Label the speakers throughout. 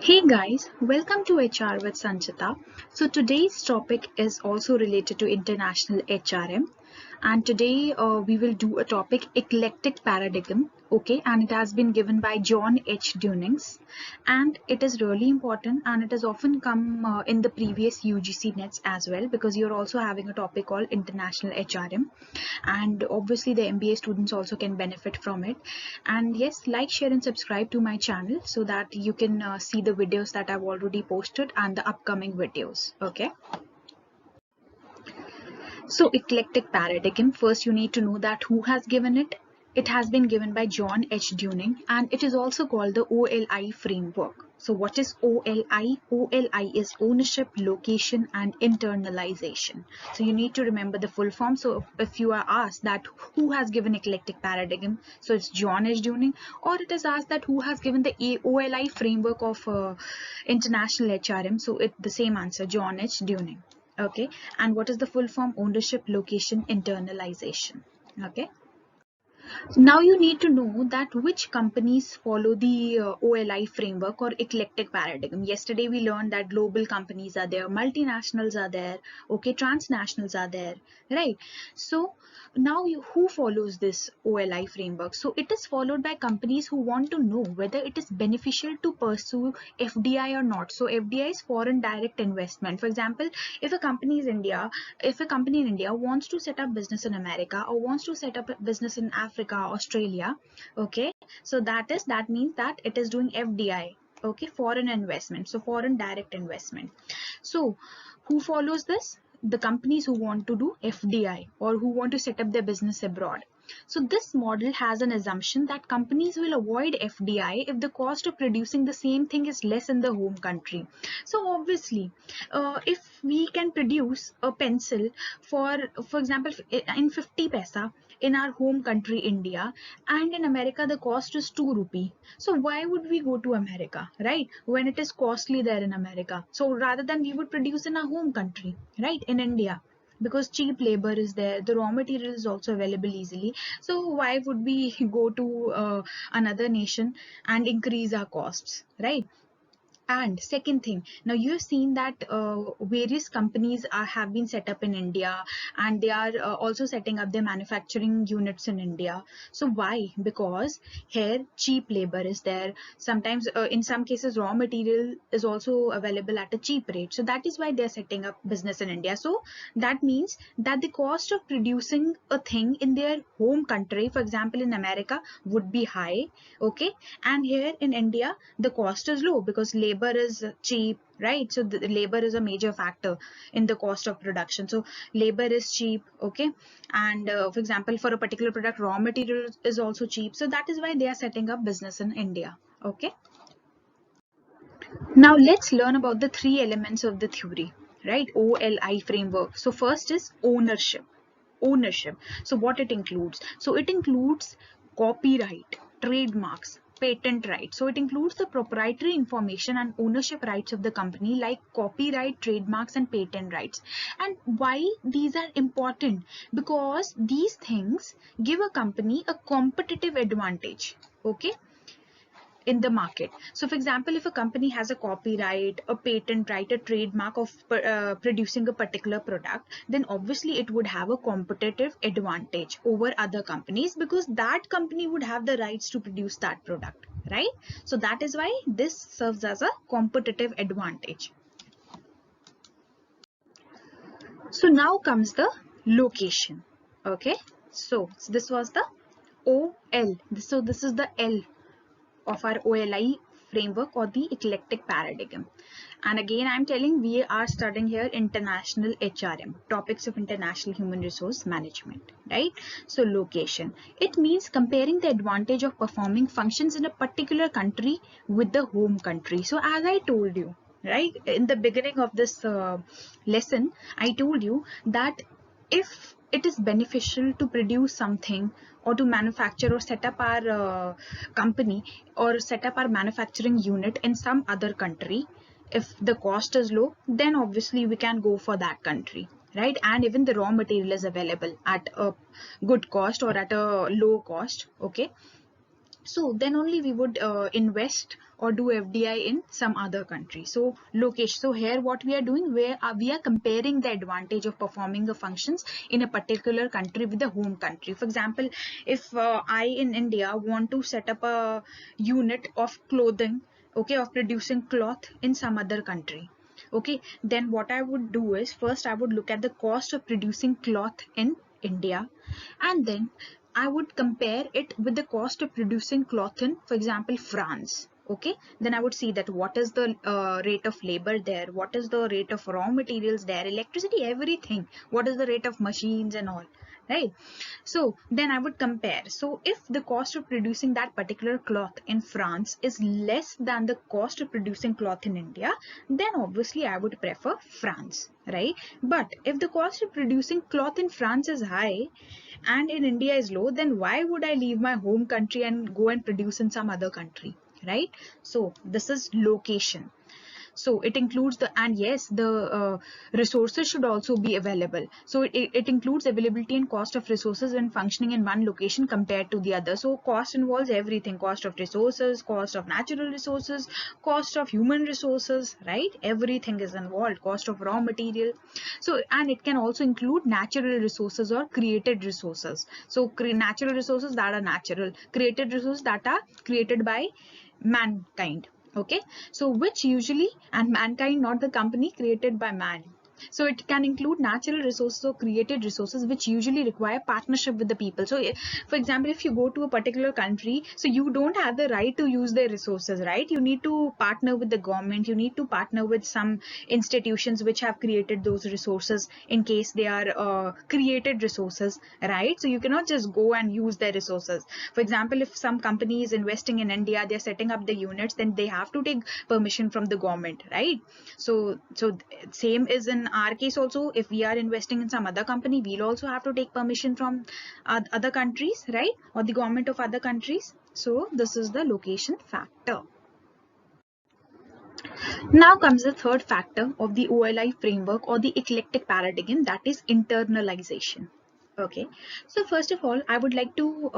Speaker 1: Hey guys, welcome to HR with Sanchita. So today's topic is also related to International HRM, and today we will do a topic Eclectic Paradigm, okay, and it has been given by John H. Dunings, and it is really important, and it has often come in the previous UGC nets as well, because you're also having a topic called International HRM, and obviously the MBA students also can benefit from it. And yes, like, share and subscribe to my channel so that you can see the videos that I've already posted and the upcoming videos. Okay, so eclectic paradigm, first you need to know that who has given it. It has been given by John H. Dunning, and it is also called the OLI framework. So what is OLI? OLI is ownership, location and internalization. So you need to remember the full form. So if you are asked that who has given eclectic paradigm, so it's John H. Dunning, or it is asked that who has given the OLI framework of international HRM, so it the same answer, John H. Dunning. Okay, and what is the full form? Ownership, location, internalization. Okay, now you need to know that which companies follow the OLI framework or eclectic paradigm. Yesterday we learned that global companies are there, multinationals are there, okay, transnationals are there, right? So now who follows this OLI framework? So it is followed by companies who want to know whether it is beneficial to pursue FDI or not. So FDI is foreign direct investment. For example, if a company is India, if a company in India wants to set up business in America or wants to set up a business in Africa, Australia, okay, so that means that it is doing FDI, okay, foreign investment, so foreign direct investment. So who follows this? The companies who want to do FDI or who want to set up their business abroad. So this model has an assumption that companies will avoid FDI if the cost of producing the same thing is less in the home country. So obviously, if we can produce a pencil for example, in 50 paisa in our home country India, and in America the cost is 2 rupee. So why would we go to America, right, when it is costly there in America? So rather than we would produce in our home country, right, in India, because cheap labor is there, the raw material is also available easily. So why would we go to another nation and increase our costs, right? And second thing, now you have seen that various companies have been set up in India, and they are also setting up their manufacturing units in India. So why? Because here cheap labor is there. Sometimes, in some cases, raw material is also available at a cheap rate. So that is why they are setting up business in India. So that means that the cost of producing a thing in their home country, for example, in America, would be high. Okay, and here in India the cost is low because labor is cheap, right? So the labor is a major factor in the cost of production. So labor is cheap, okay, and for example, for a particular product, raw material is also cheap. So that is why they are setting up business in India. Okay, now let's learn about the three elements of the theory, right? OLI framework. So first is ownership. Ownership, so what it includes? So it includes copyright, trademarks, patent rights. So it includes the proprietary information and ownership rights of the company, like copyright, trademarks and patent rights. And why these are important? Because these things give a company a competitive advantage, okay, in the market. So for example, if a company has a copyright, a patent right, a trademark of producing a particular product, then obviously it would have a competitive advantage over other companies, because that company would have the rights to produce that product, right? So that is why this serves as a competitive advantage. So now comes the location. Okay, so this was the OL. So this is the L of our OLI framework, or the eclectic paradigm. And again, I'm telling, we are studying here international HRM, topics of international human resource management, right? So location, it means comparing the advantage of performing functions in a particular country with the home country. So as I told you, right, in the beginning of this lesson, I told you that if it is beneficial to produce something, or to manufacture or set up our company, or set up our manufacturing unit in some other country, if the cost is low, then obviously we can go for that country, right? And even the raw material is available at a good cost or at a low cost, okay. So then only we would invest or do FDI in some other country. So location. So here what we are doing, we are comparing the advantage of performing the functions in a particular country with the home country. For example, if I in India want to set up a unit of clothing, okay, of producing cloth in some other country, okay, then what I would do is, first I would look at the cost of producing cloth in India, and then I would compare it with the cost of producing cloth in, for example, France. Okay, then I would see that what is the rate of labor there, what is the rate of raw materials there, electricity, everything, what is the rate of machines and all, right? So then I would compare. So if the cost of producing that particular cloth in France is less than the cost of producing cloth in India, then obviously I would prefer France, right? But if the cost of producing cloth in France is high and in India is low, then why would I leave my home country and go and produce in some other country, right? So this is location. So it includes the, and yes, the resources should also be available. So it includes availability and cost of resources when functioning in one location compared to the other. So cost involves everything: cost of resources, cost of natural resources, cost of human resources, right? Everything is involved, cost of raw material. So, and it can also include natural resources or created resources. So natural resources that are natural, created resources that are created by mankind. Okay, so which usually, and mankind, not the company, created by man. So it can include natural resources or created resources which usually require partnership with the people. So for example, if you go to a particular country, so you don't have the right to use their resources, right? You need to partner with the government, you need to partner with some institutions which have created those resources in case they are created resources, right? So you cannot just go and use their resources. For example, if some company is investing in India, they're setting up the units, then they have to take permission from the government, right? So same is in our case also. If we are investing in some other company, we'll also have to take permission from other countries, right? Or the government of other countries. So this is the location factor. Now comes the third factor of the OLI framework or the eclectic paradigm, that is internalization. Okay, so first of all, I would like to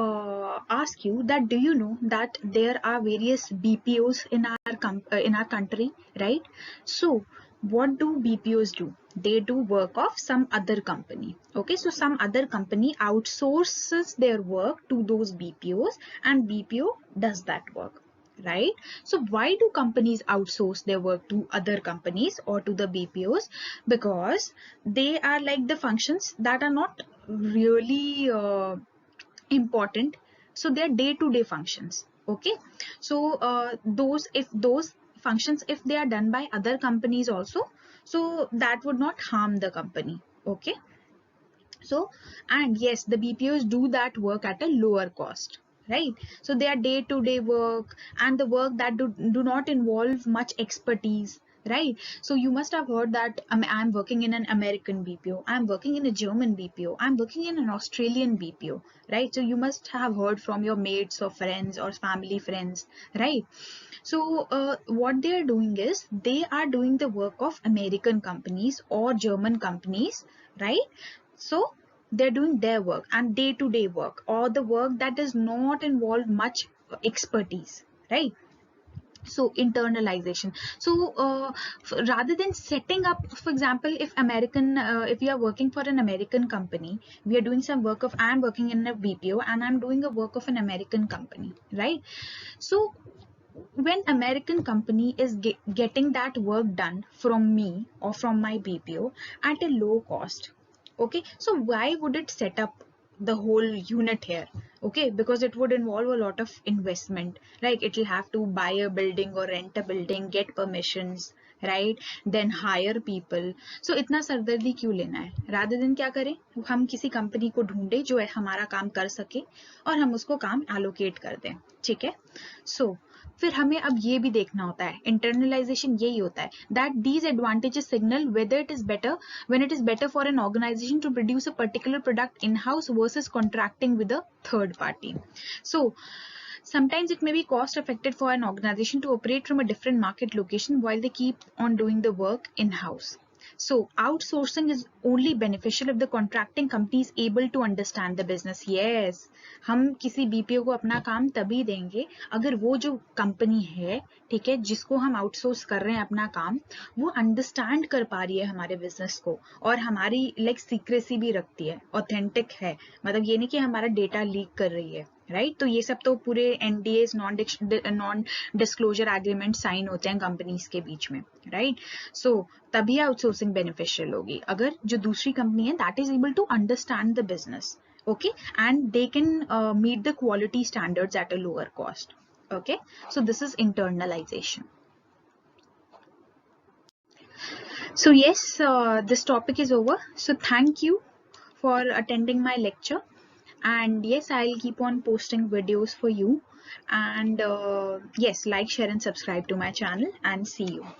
Speaker 1: ask you that do you know that there are various BPOs in our country, right? So what do BPOs do? They do work of some other company. Okay, so some other company outsources their work to those BPOs, and BPO does that work, right? So why do companies outsource their work to other companies or to the BPOs? Because they are like the functions that are not really important. So they are day-to-day functions. Okay, so those functions, if they are done by other companies also, so that would not harm the company. Okay, so, and yes, the BPOs do that work at a lower cost, right? So they are day-to-day work, and the work that do not involve much expertise, right? So you must have heard that I'm working in an American BPO, I'm working in a German BPO, I'm working in an Australian BPO, right? So you must have heard from your mates or friends or family friends, right? So what they are doing is they are doing the work of American companies or German companies, right? So they're doing their work and day-to-day work, or the work that does not involve much expertise, right? So internalization. So rather than setting up, for example, if we are working for an American company, we are doing some work of, I'm working in a BPO and I'm doing a work of an American company, right? So when American company is getting that work done from me or from my BPO at a low cost, okay, so why would it set up the whole unit here? Okay, because it would involve a lot of investment, like it will have to buy a building or rent a building, get permissions, right? Then hire people. So इतना सरदर्दी क्यों लेना है? Rather than क्या करें, हम किसी company को ढूंढे जो हमारा काम कर सके और हम उसको काम allocate कर दें, ठीक है? So फिर हमें अब ये भी देखना होता है, इंटरनलाइजेशन यही होता है, that these advantages signal whether it is better when it is better for an organization to produce a particular product in house versus contracting with a third party. So sometimes it may be cost effective for an organization to operate from a different market location while they keep on doing the work in house. So outsourcing is only beneficial if the contracting company is able to understand the business. Yes, हम किसी BPO को अपना काम तभी देंगे अगर वो जो कंपनी है, ठीक है, जिसको हम आउटसोर्स कर रहे हैं अपना काम, वो अंडरस्टैंड कर पा रही है हमारे बिजनेस को और हमारी लाइक सीक्रेसी भी रखती है, ऑथेंटिक है, मतलब ये नहीं कि हमारा डेटा लीक कर रही है, राइट। तो ये सब तो पूरे NDAs, non disclosure agreement sign होते हैं कंपनीज के बीच में, राइट। सो तभी आउटसोर्सिंग बेनिफिशियल होगी अगर जो दूसरी कंपनी है that is able to understand the business, okay, and they can meet the quality standards at a lower cost. Okay, so this is internalization. So yes, this topic is over. So thank you for attending my lecture, and yes, I'll keep on posting videos for you, and yes, like, share and subscribe to my channel, and see you.